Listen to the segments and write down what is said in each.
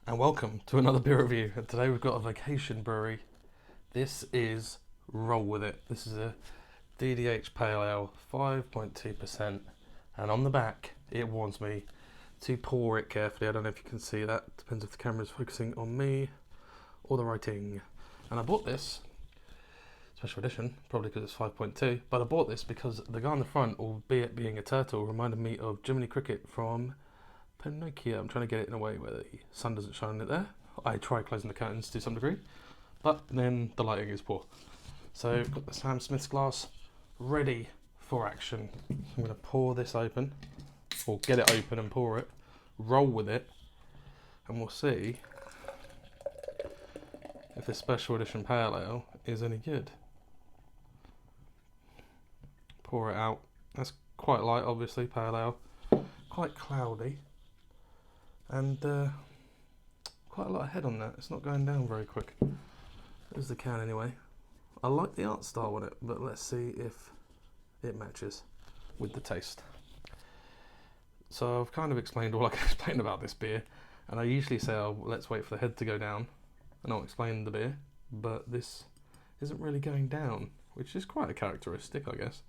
And welcome to another beer review. And today we've got a Vocation Brewery. This is Roll With It. This is a DDH Pale Ale, 5.2%. And on the back, it warns me to pour it carefully. I don't know if you can see that. Depends if the camera is focusing on me or the writing. And I bought this, special edition, probably because it's 5.2. But I bought this because the guy on the front, albeit being a turtle, reminded me of Jiminy Cricket from Pinocchio. I'm trying to get it in a way where the sun doesn't shine on it there. I try closing the curtains to some degree, but then the lighting is poor. So I've got the Sam Smith's glass ready for action. So I'm going to pour this open, or get it open and pour it, roll with it, and we'll see if this special edition pale ale is any good. Pour it out. That's quite light, obviously, pale ale. Quite cloudy. And quite a lot of head on that. It's not going down very quick. There's the can anyway. I like the art style on it, but let's see if it matches with the taste. So I've kind of explained all I can explain about this beer, and I usually say, oh, let's wait for the head to go down and I'll explain the beer, but this isn't really going down, which is quite a characteristic, I guess.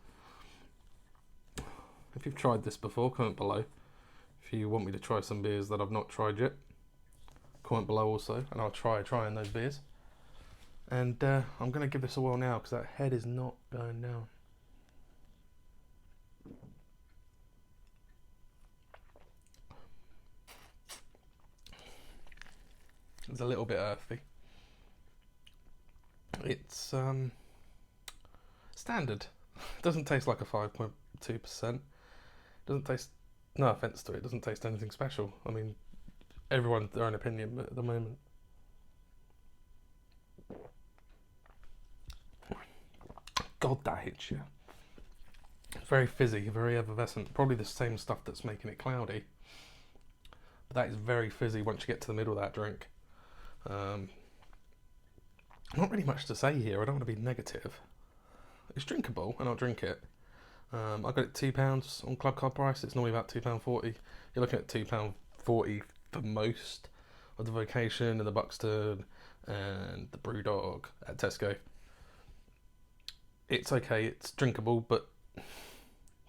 If you've tried this before, comment below. If you want me to try some beers that I've not tried yet, comment below also, and I'll try trying those beers. And I'm going to give this a whirl now because that head is not going down. It's a little bit earthy. It's standard. It doesn't taste like a 5.2%. Doesn't taste, no offence to it, doesn't taste anything special. I mean, everyone's their own opinion, but at the moment. God, that hits you. It's very fizzy, very effervescent. Probably the same stuff that's making it cloudy. But that is very fizzy once you get to the middle of that drink. Not really much to say here, I don't want to be negative. It's drinkable, and I'll drink it. I got it £2 on club card price. It's normally about £2.40. You're looking at £2.40 for most of the Vocation and the Buxton and the Brewdog at Tesco. It's okay, it's drinkable, but if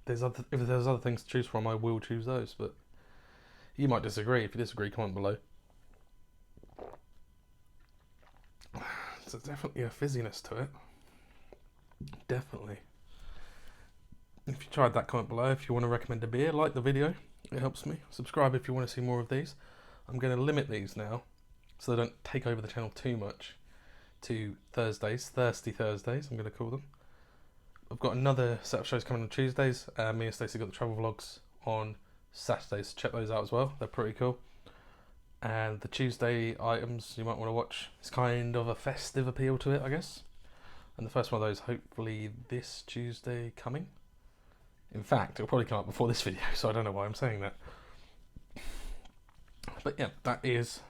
there's other things to choose from, I will choose those. But you might disagree. If you disagree, comment below. So there's definitely a fizziness to it. Definitely. If you tried that, comment below. If you want to recommend a beer, like the video, it helps me. Subscribe if you want to see more of these. I'm going to limit these now so they don't take over the channel too much to Thursdays, Thirsty Thursdays, I'm going to call them. I've got another set of shows coming on Tuesdays. Me and Stacey got the travel vlogs on Saturdays, so check those out as well. They're pretty cool. And the Tuesday items you might want to watch, it's kind of a festive appeal to it, I guess. And the first one of those hopefully this Tuesday coming. In fact, it'll probably come up before this video, so I don't know why I'm saying that. But yeah, that is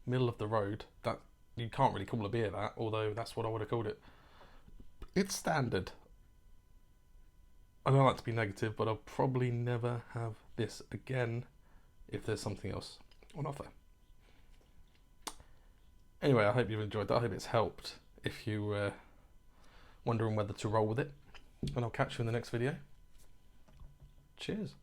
middle of the road. That you can't really call a beer that, although that's what I would have called it. It's standard. I don't like to be negative, but I'll probably never have this again if there's something else on offer. Anyway, I hope you've enjoyed that. I hope it's helped if you were wondering whether to roll with it. And I'll catch you in the next video. Cheers.